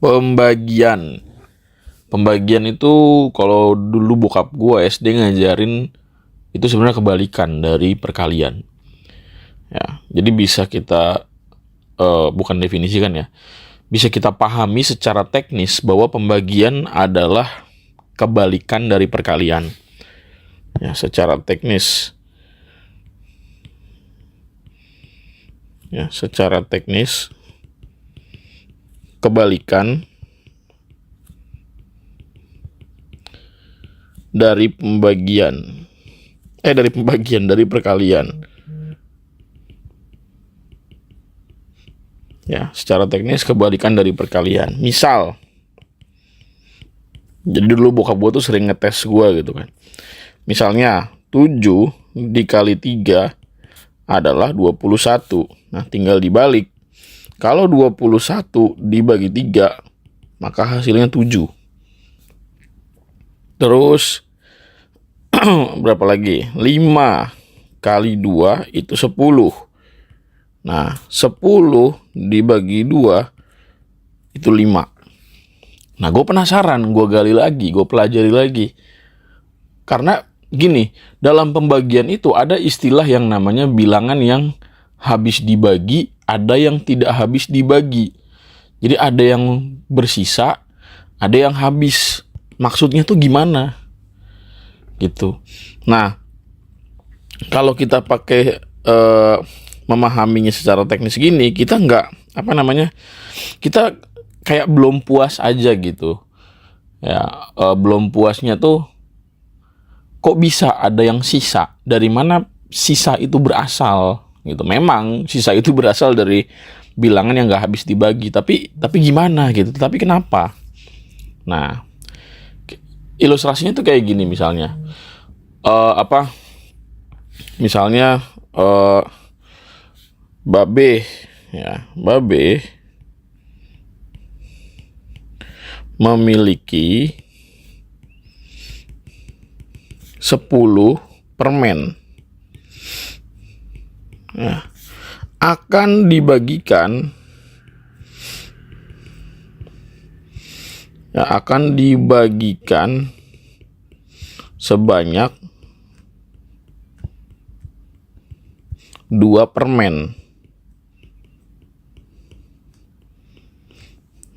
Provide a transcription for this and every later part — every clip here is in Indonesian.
Pembagian. Pembagian itu kalau dulu bokap gue SD ngajarin itu sebenarnya kebalikan dari perkalian. Ya, jadi bisa kita bukan definisikan ya. Bisa kita pahami secara teknis bahwa pembagian adalah kebalikan dari perkalian. Ya, secara teknis. Ya, secara teknis kebalikan dari dari perkalian. Ya, secara teknis kebalikan dari perkalian. Misal, jadi dulu bokap gue tuh sering ngetes gue gitu kan. Misalnya 7 dikali 3 adalah 21. Nah, tinggal dibalik. Kalau 21 dibagi 3, maka hasilnya 7. Terus berapa lagi? 5 kali 2 itu 10. Nah, 10 dibagi 2 itu 5. Nah, gue penasaran, gue gali lagi, gue pelajari lagi. Karena gini, dalam pembagian itu ada istilah yang namanya bilangan yang habis dibagi, ada yang tidak habis dibagi. Jadi ada yang bersisa, ada yang habis. Maksudnya tuh gimana? Gitu. Nah, kalau kita pakai memahaminya secara teknis gini, kita nggak kita kayak belum puas aja gitu. Ya, belum puasnya tuh kok bisa ada yang sisa? Dari mana sisa itu berasal? Gitu. Memang sisa itu berasal dari bilangan yang nggak habis dibagi. Tapi gimana gitu? Tapi kenapa? Nah, ilustrasinya tuh kayak gini misalnya. Misalnya Babe memiliki 10 permen. Nah, akan dibagikan sebanyak 2 permen.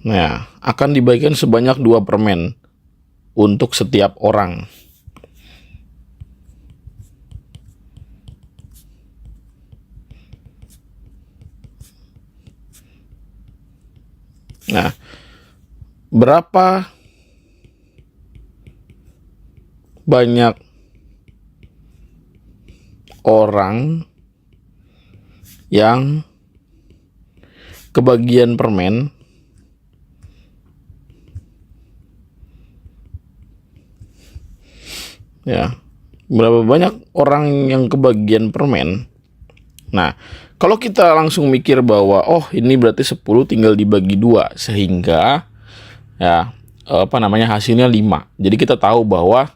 Nah, akan dibagikan sebanyak 2 permen untuk setiap orang. Nah, berapa banyak orang yang kebagian permen ya, berapa banyak orang yang kebagian permen. Nah, kalau kita langsung mikir bahwa ini berarti 10 tinggal dibagi 2 sehingga ya hasilnya 5. Jadi kita tahu bahwa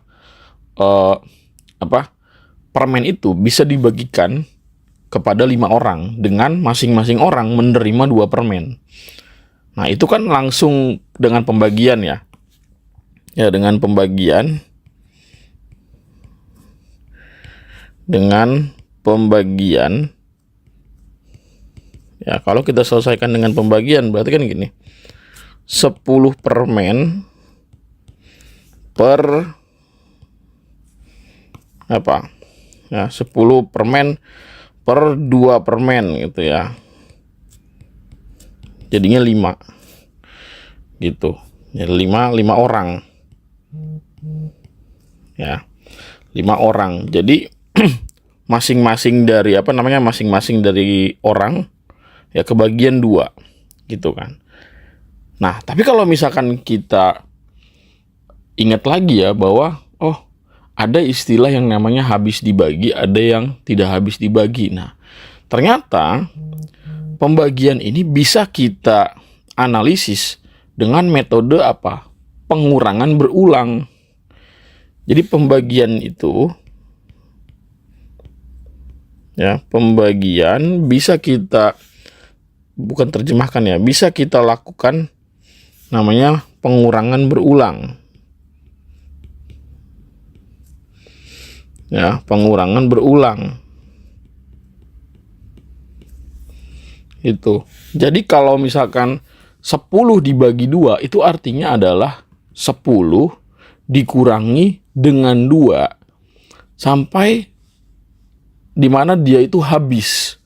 permen itu bisa dibagikan kepada 5 orang dengan masing-masing orang menerima 2 permen. Nah, itu kan langsung dengan pembagian ya. Ya, dengan pembagian ya, kalau kita selesaikan dengan pembagian berarti kan gini. 10 permen per 10 permen per 2 permen gitu ya. Jadinya 5. Gitu. Jadi 5 orang. Ya. 5 orang. Jadi masing-masing dari orang ya kebagian 2 gitu kan. Nah, tapi kalau misalkan kita ingat lagi ya bahwa ada istilah yang namanya habis dibagi, ada yang tidak habis dibagi. Nah, ternyata pembagian ini bisa kita analisis dengan metode pengurangan berulang. Jadi pembagian itu ya, pembagian bisa kita bisa kita lakukan namanya pengurangan berulang. Ya, pengurangan berulang. Itu. Jadi kalau misalkan 10 dibagi 2 itu artinya adalah 10 dikurangi dengan 2 sampai dimana dia itu habis.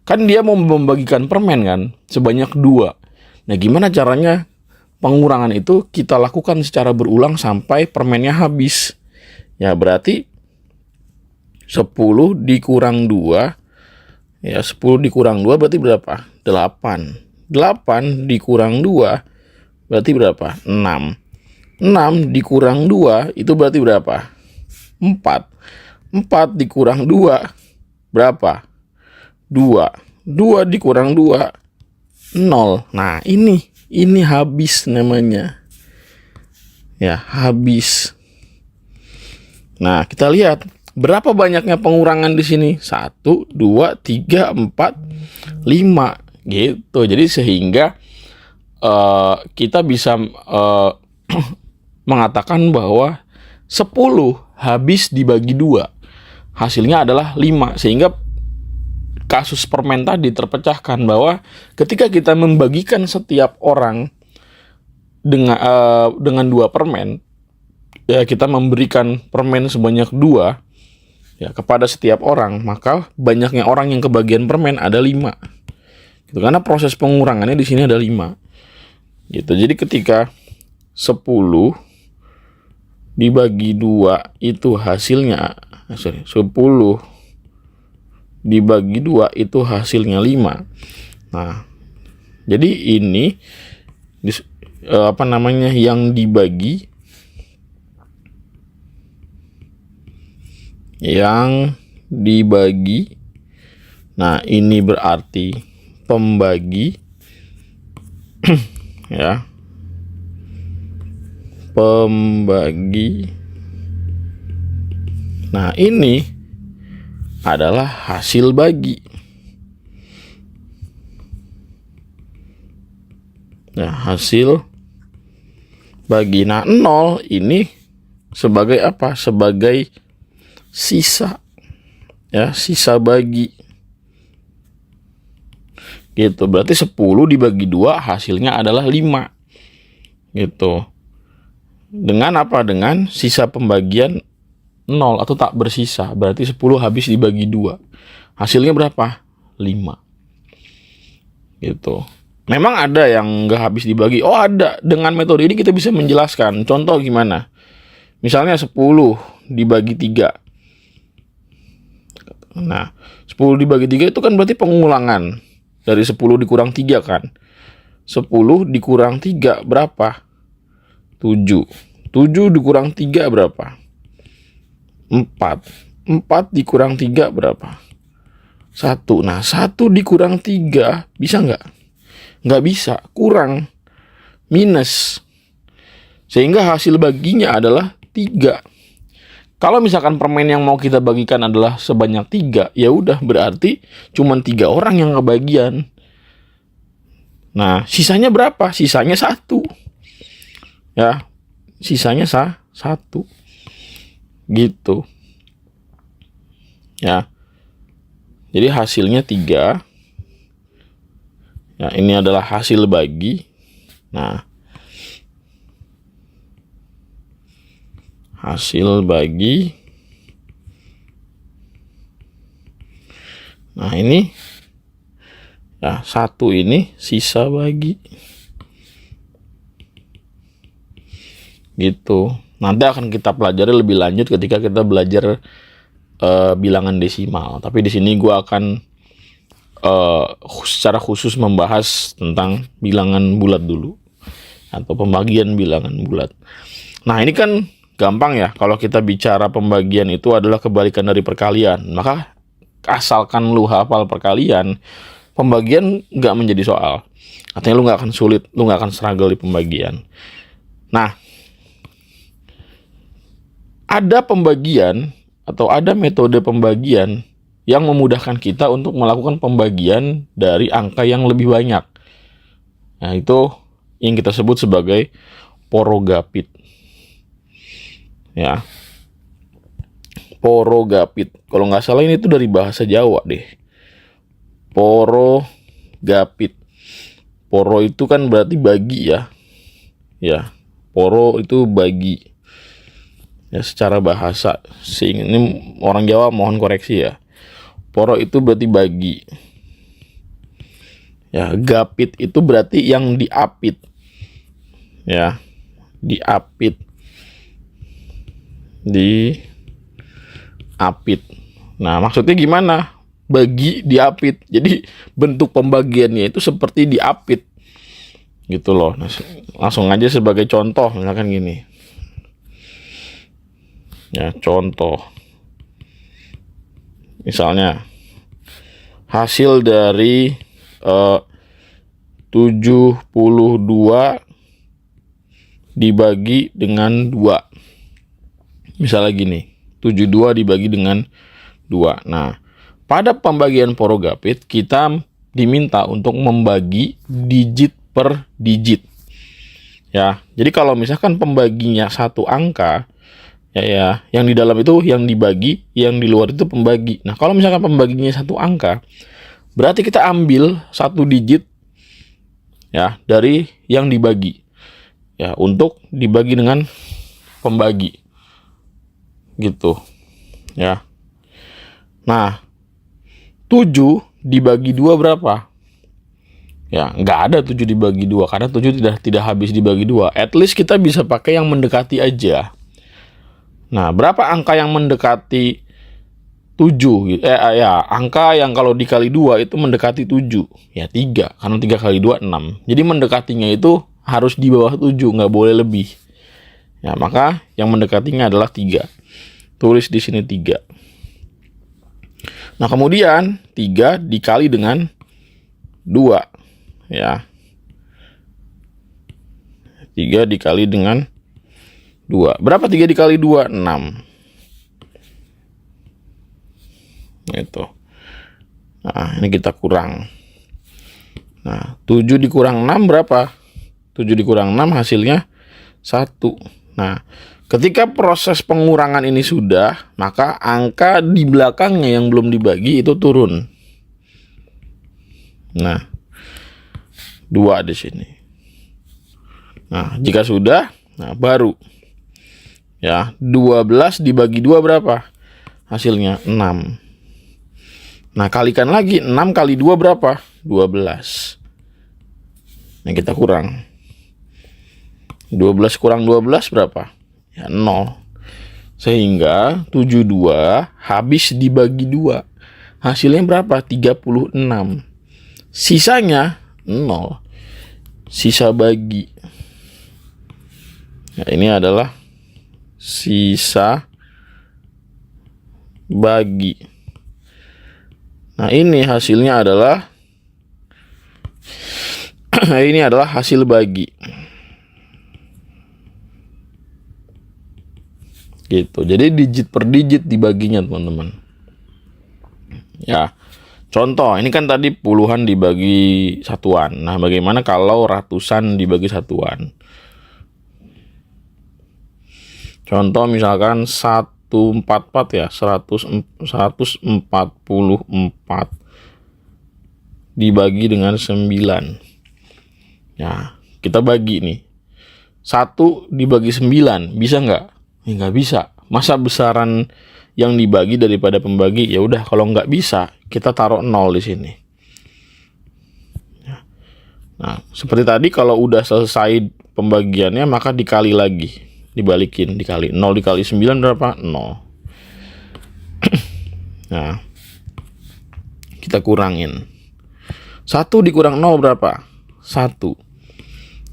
Kan dia mau membagikan permen kan sebanyak 2. Nah, gimana caranya pengurangan itu kita lakukan secara berulang sampai permennya habis. Ya, berarti 10 dikurang 2. Ya, 10 dikurang 2 berarti berapa? 8. 8 dikurang 2 berarti berapa? 6. 6 dikurang 2 itu berarti berapa? 4. 4 dikurang 2 berapa? 2. 2 dikurang 2 0. Nah, ini habis namanya. Ya, habis. Nah, kita lihat berapa banyaknya pengurangan di sini? 1, 2, 3, 4, 5 gitu. Jadi sehingga kita bisa mengatakan bahwa 10 habis dibagi 2 hasilnya adalah 5. Sehingga kasus permen tadi terpecahkan bahwa ketika kita membagikan setiap orang dengan 2 permen, ya kita memberikan permen sebanyak 2 ya kepada setiap orang, maka banyaknya orang yang kebagian permen ada 5. Gitu, karena proses pengurangannya di sini ada 5. Gitu. Jadi ketika 10 dibagi 2 itu hasilnya 10 dibagi 2 itu hasilnya 5. Nah, jadi ini yang dibagi, nah ini berarti pembagi ya, pembagi. Nah, ini adalah hasil bagi. Nah, hasil bagi. Nah, 0 ini sebagai apa? Sebagai sisa. Ya, sisa bagi. Gitu. Berarti 10 dibagi 2 hasilnya adalah 5. Gitu. Dengan apa? Dengan sisa pembagian 0 atau tak bersisa. Berarti 10 habis dibagi 2. Hasilnya berapa? 5. Gitu. Memang ada yang nggak habis dibagi. Oh, ada. Dengan metode ini kita bisa menjelaskan. Contoh gimana? Misalnya 10 dibagi 3. Nah, 10 dibagi 3 itu kan berarti pengulangan. Dari 10 dikurang 3 kan. 10 dikurang 3 berapa? 7. 7 dikurang 3 berapa? 4. 4 dikurang 3 berapa? 1. Nah, 1 dikurang 3 bisa nggak? Nggak bisa, kurang, minus. Sehingga hasil baginya adalah 3. Kalau misalkan permen yang mau kita bagikan adalah sebanyak 3, ya udah berarti cuma 3 orang yang kebagian. Nah, sisanya berapa? Sisanya 1. Ya, sisanya 1. Gitu. Ya. Jadi hasilnya 3. Ya, ini adalah hasil bagi. Nah, hasil bagi. Nah, ini ya, 1 ini sisa bagi. Gitu. Nanti akan kita pelajari lebih lanjut ketika kita belajar bilangan desimal. Tapi di sini gue akan secara khusus membahas tentang bilangan bulat dulu, atau pembagian bilangan bulat. Nah, ini kan gampang ya. Kalau kita bicara pembagian itu adalah kebalikan dari perkalian. Maka asalkan lu hafal perkalian, pembagian nggak menjadi soal. Artinya lu nggak akan sulit, lu nggak akan struggle di pembagian. Nah, ada pembagian atau ada metode pembagian yang memudahkan kita untuk melakukan pembagian dari angka yang lebih banyak. Nah, itu yang kita sebut sebagai porogapit. Ya, porogapit. Kalau nggak salah ini tuh dari bahasa Jawa deh. Porogapit. Poro itu kan berarti bagi ya. Ya, poro itu bagi. Ya, secara bahasa. Ini orang Jawa mohon koreksi ya. Poro itu berarti bagi. Ya, gapit itu berarti yang diapit. Ya, diapit. Diapit. Nah, maksudnya gimana? Bagi diapit. Jadi bentuk pembagiannya itu seperti diapit. Gitu loh. Nah, langsung aja sebagai contoh misalkan gini. Ya, contoh. Misalnya hasil dari 72 dibagi dengan 2. Misalnya gini, 72 dibagi dengan 2. Nah, pada pembagian porogapit kita diminta untuk membagi digit per digit. Ya, jadi kalau misalkan pembaginya satu angka, ya, yang di dalam itu yang dibagi, yang di luar itu pembagi. Nah, kalau misalkan pembaginya satu angka, berarti kita ambil satu digit ya dari yang dibagi. Ya, untuk dibagi dengan pembagi. Gitu. Ya. Nah, 7 dibagi 2 berapa? Ya, nggak ada 7 dibagi 2 karena 7 tidak habis dibagi 2. At least kita bisa pakai yang mendekati aja. Nah, berapa angka yang mendekati 7? Ya, angka yang kalau dikali 2 itu mendekati 7. Ya, 3. Karena 3 kali 2, 6. Jadi mendekatinya itu harus di bawah 7, nggak boleh lebih. Ya, maka yang mendekatinya adalah 3. Tulis di sini 3. Nah, kemudian 3 dikali dengan 2. Ya. 3 dikali dengan 2. Berapa 3 dikali 2? 6. Gitu. Nah, ini kita kurang. Nah, 7 dikurang 6 berapa? 7 dikurang 6 hasilnya 1. Nah, ketika proses pengurangan ini sudah, maka angka di belakangnya yang belum dibagi itu turun. Nah, 2 di sini. Nah, jika sudah, nah baru. Ya, 12 dibagi 2 berapa? Hasilnya 6. Nah, kalikan lagi. 6 kali 2 berapa? 12. Nah, kita kurang. 12 kurang 12 berapa? Ya, 0. Sehingga 72 habis dibagi 2. Hasilnya berapa? 36. Sisanya 0. Sisa bagi. Nah, ini adalah sisa bagi. Nah, ini hasilnya adalah ini adalah hasil bagi. Gitu. Jadi digit per digit dibaginya, teman-teman. Ya. Contoh, ini kan tadi puluhan dibagi satuan. Nah, bagaimana kalau ratusan dibagi satuan? Contoh misalkan 144 ya, 144 dibagi dengan 9. Ya, kita bagi nih. 1 dibagi 9, bisa nggak? Ya, nggak bisa. Masa besaran yang dibagi daripada pembagi? Ya udah, kalau nggak bisa, kita taruh 0 di sini. Nah, seperti tadi kalau udah selesai pembagiannya, maka dikali lagi, dibalikin, dikali 0 dikali 9 berapa? 0. Nah, kita kurangin. 1 dikurang 0 berapa? 1.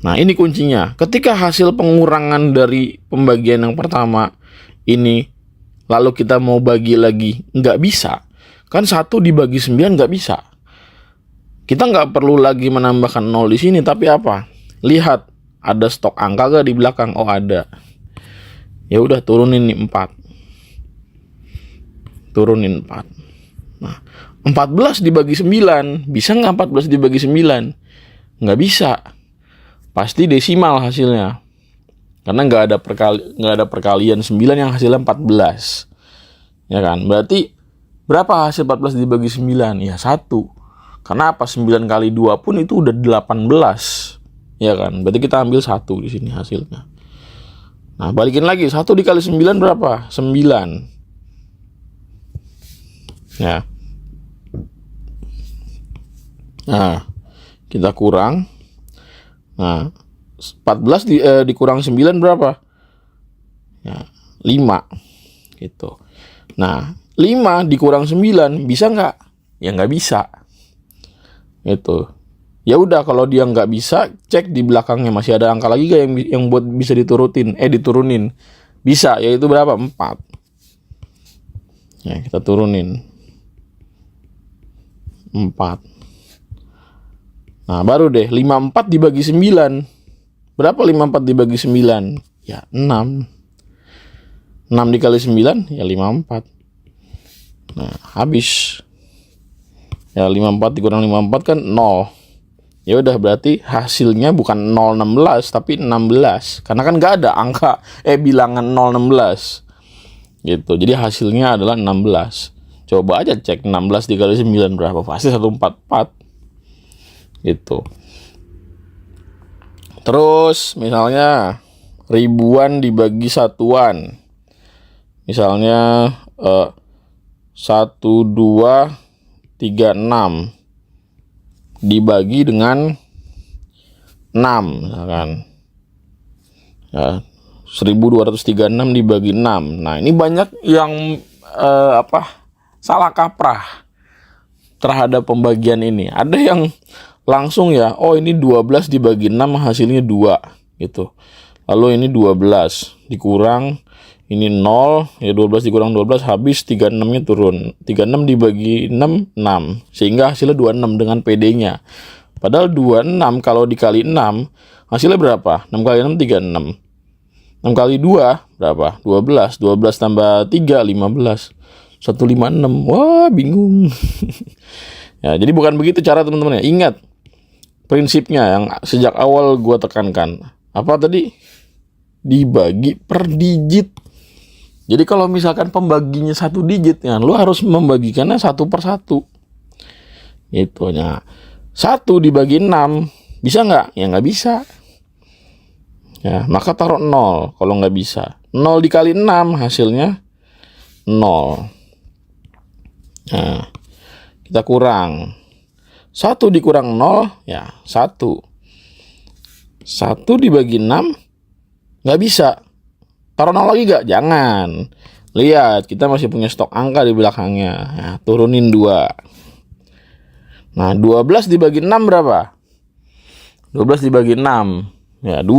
Nah, ini kuncinya. Ketika hasil pengurangan dari pembagian yang pertama ini, lalu kita mau bagi lagi, nggak bisa. Kan 1 dibagi 9 nggak bisa. Kita nggak perlu lagi menambahkan 0 di sini, tapi apa? Lihat, ada stok angka gak di belakang? Oh, ada. Ya udah, turunin nih 4. Turunin 4. Nah, 14 dibagi 9. Bisa nggak 14 dibagi 9? Nggak bisa. pasti desimal hasilnya. Karena nggak ada perkalian 9 yang hasilnya 14. Ya kan? Berarti berapa hasil 14 dibagi 9? Ya 1. Karena apa? 9 kali 2 pun itu udah 18. Ya kan? Berarti kita ambil 1 di sini hasilnya. Nah, balikin lagi. 1 dikali 9 berapa? 9. Ya. Nah, kita kurang. Nah, 14 dikurang 9 berapa? Ya, 5. Gitu. Nah, 5 dikurang 9 bisa nggak? Ya nggak bisa. Gitu. Ya udah, kalau dia nggak bisa, cek di belakangnya masih ada angka lagi gak yang buat bisa diturunin. Bisa, yaitu berapa? 4. Ya, kita turunin 4. Nah, baru deh 54 dibagi 9. Berapa 54 dibagi 9? Ya 6. 6 dikali 9 ya 54. Nah, habis. Ya 54 dikurang 54 kan 0. Ya udah, berarti hasilnya bukan 016 tapi 16. Karena kan nggak ada angka bilangan 016. Gitu. Jadi hasilnya adalah 16. Coba aja cek 16 dikali 9 berapa? Pasti 144. Gitu. Terus misalnya ribuan dibagi satuan. Misalnya 1, 2, 3, 6 dibagi dengan 6 misalkan. Ya, 1236 dibagi 6. Nah, ini banyak yang salah kaprah terhadap pembagian ini. Ada yang langsung ya, oh ini 12 dibagi 6 hasilnya 2 gitu. Lalu ini 12 dikurang ini 0, ya 12 dikurang 12 habis 36-nya turun. 36 dibagi 6 6. Sehingga hasilnya 26 dengan PD-nya. Padahal 26 kalau dikali 6 hasilnya berapa? 6 kali 6 36. 6 kali 2 berapa? 12. 12 tambah 3 15. 156. Wah, bingung. Ya, jadi bukan begitu cara teman-teman ya. Ingat prinsipnya yang sejak awal gue tekankan. Apa tadi? Dibagi per digit. Jadi kalau misalkan pembaginya 1 digit, ya, lu harus membagikannya 1 per 1. Gitu. Nah, 1 dibagi 6 bisa nggak? Ya nggak bisa. Ya, maka taruh 0 kalau nggak bisa. 0 dikali 6 hasilnya 0. Nah, kita kurang. 1 dikurang 0, ya 1. 1 dibagi 6, nggak bisa. Taruh 0 lagi nggak? Jangan. Lihat, kita masih punya stok angka di belakangnya. Nah, turunin 2. Nah, 12 dibagi 6 berapa? 12 dibagi 6, ya 2.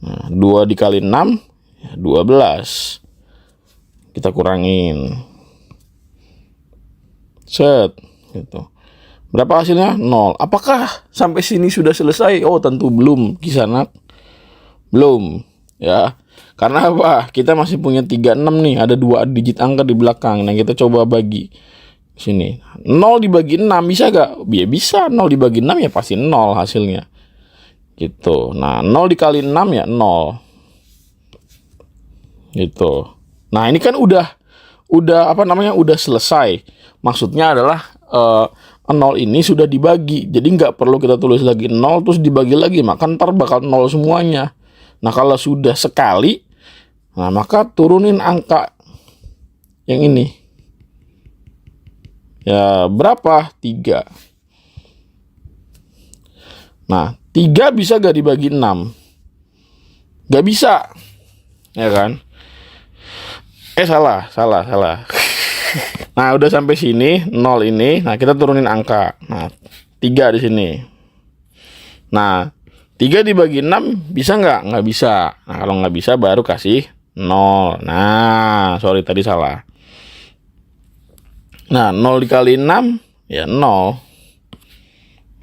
Nah, 2 dikali 6, ya 12. Kita kurangin. Set. Gitu. Berapa hasilnya? 0. Apakah sampai sini sudah selesai? Oh, tentu belum, kisanak. Belum. Ya, karena apa? Kita masih punya 36 nih, ada 2 digit angka di belakang. Nah, kita coba bagi sini. 0 dibagi 6 bisa gak? Ya bisa, 0 dibagi 6 ya pasti 0 hasilnya. Gitu. Nah, 0 dikali 6 ya 0. Gitu. Nah, ini kan udah udah selesai. Maksudnya adalah 0 ini sudah dibagi. Jadi nggak perlu kita tulis lagi 0 terus dibagi lagi, maka ntar bakal 0 semuanya. Nah, kalau sudah sekali, nah maka turunin angka yang ini. Ya, berapa? 3. Nah, 3 bisa gak dibagi 6? Gak bisa. Ya kan? Salah. Nah, udah sampai sini, 0 ini. Nah, kita turunin angka. Nah, 3 di sini. Nah, 3 dibagi 6 bisa nggak? Nggak bisa. Nah, kalau nggak bisa baru kasih 0. Nah, sorry tadi salah. Nah, 0 dikali 6 ya 0.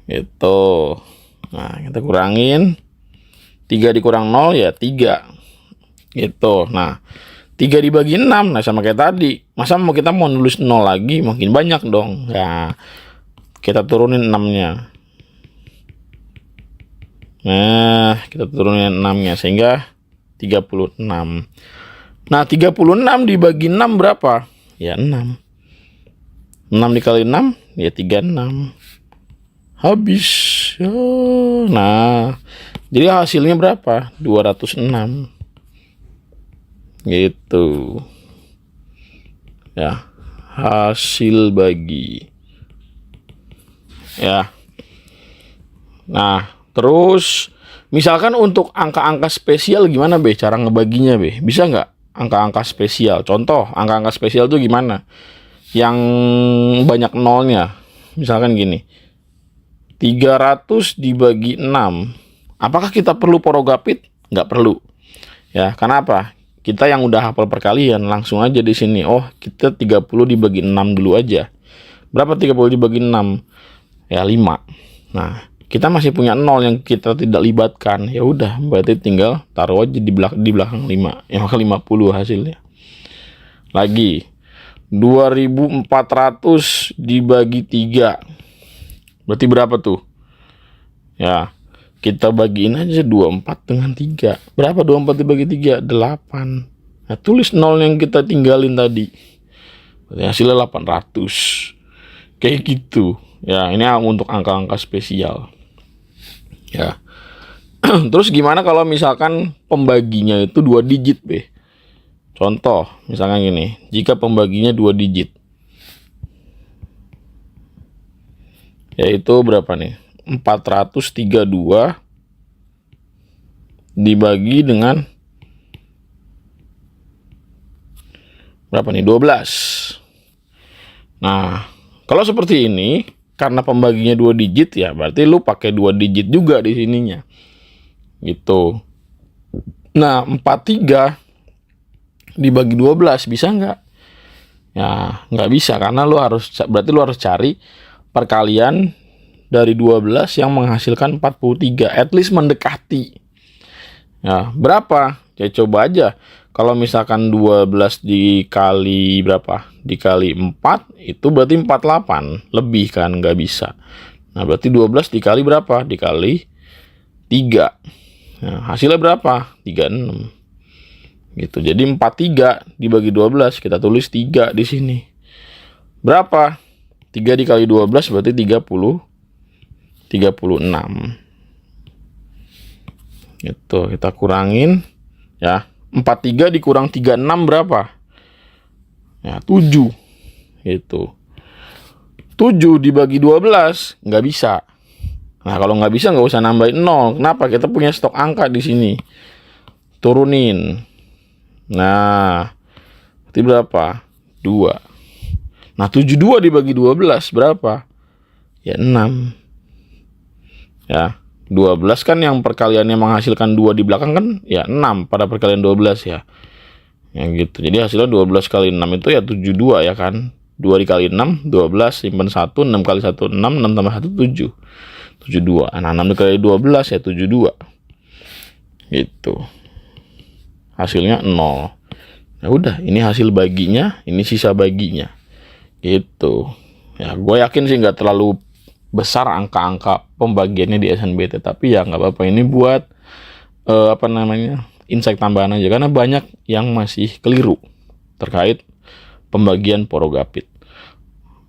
Gitu. Nah, kita kurangin. 3 dikurang 0 ya 3. Gitu. Nah, 3 dibagi 6. Nah, sama kayak tadi. Masa kita mau nulis 0 lagi? Makin banyak dong. Nah, kita turunin 6-nya. Nah, kita turunin 6-nya sehingga 36. Nah, 36 dibagi 6 berapa? Ya 6. 6 dikali 6 ya 36. Habis. Nah, jadi hasilnya berapa? 206. Gitu. Ya, hasil bagi. Ya. Nah, terus misalkan untuk angka-angka spesial gimana, Be? Cara ngebaginya, Be? Bisa nggak angka-angka spesial? Contoh, angka-angka spesial tuh gimana? Yang banyak nolnya. Misalkan gini. 300 dibagi 6. Apakah kita perlu porogapit? Nggak perlu. Ya, kenapa? Kita yang udah hafal perkalian, langsung aja di sini. Oh, kita 30 dibagi 6 dulu aja. Berapa 30 dibagi 6? Ya, 5. Nah, kita masih punya 0 yang kita tidak libatkan. Ya udah, berarti tinggal taruh aja di belakang 5. Ya, maka 50 hasilnya. Lagi. 2400 dibagi 3. Berarti berapa tuh? Ya, kita bagiin aja 24 dengan 3. Berapa 24 dibagi 3? 8. Nah, tulis 0 yang kita tinggalin tadi. Berarti hasilnya 800. Kayak gitu. Ya, ini untuk angka-angka spesial. Ya. Terus gimana kalau misalkan pembaginya itu 2 digit, Be? Contoh, misalkan gini. Jika pembaginya 2 digit. Yaitu berapa nih? 432 dibagi dengan berapa nih? 12. Nah, kalau seperti ini, karena pembaginya 2 digit ya, berarti lu pakai 2 digit juga di sininya. Gitu. Nah, 43 dibagi 12 bisa nggak? Ya, nggak bisa karena berarti lu harus cari perkalian dari 12 yang menghasilkan 43, at least mendekati. Ya, berapa? Ya coba aja. Kalau misalkan 12 dikali berapa? Dikali 4, itu berarti 48. Lebih kan, nggak bisa. Nah, berarti 12 dikali berapa? Dikali 3. Nah, hasilnya berapa? 36. Gitu. Jadi 43 dibagi 12, kita tulis 3 di sini. Berapa? 3 dikali 12 berarti 36. Gitu, kita kurangin ya. 43 dikurang 36 berapa? Ya, 7. Gitu. 7 dibagi 12 nggak bisa. Nah, kalau nggak bisa nggak usah nambahin 0. Kenapa? Kita punya stok angka di sini. Turunin. Nah, berarti berapa? 2. Nah, 72 dibagi 12 berapa? Ya, 6. Ya, 12 kan yang perkaliannya menghasilkan 2 di belakang kan? Ya, 6 pada perkalian 12 ya. Ya gitu. Jadi hasilnya 12 kali 6 itu ya 72 ya kan? 2 dikali 6, 12, simpan 1, 6 kali 1, 6, 6 tambah 1, 7. 72. Nah, 6 dikali 12 ya 72. Gitu. Hasilnya 0. Nah, udah. Ini hasil baginya, ini sisa baginya. Gitu. Ya, gue yakin sih nggak terlalu besar angka-angka pembagiannya di SNBT. Tapi ya nggak apa-apa. Ini buat insight tambahan aja. Karena banyak yang masih keliru terkait pembagian porogapit.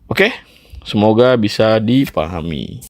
Oke, semoga bisa dipahami.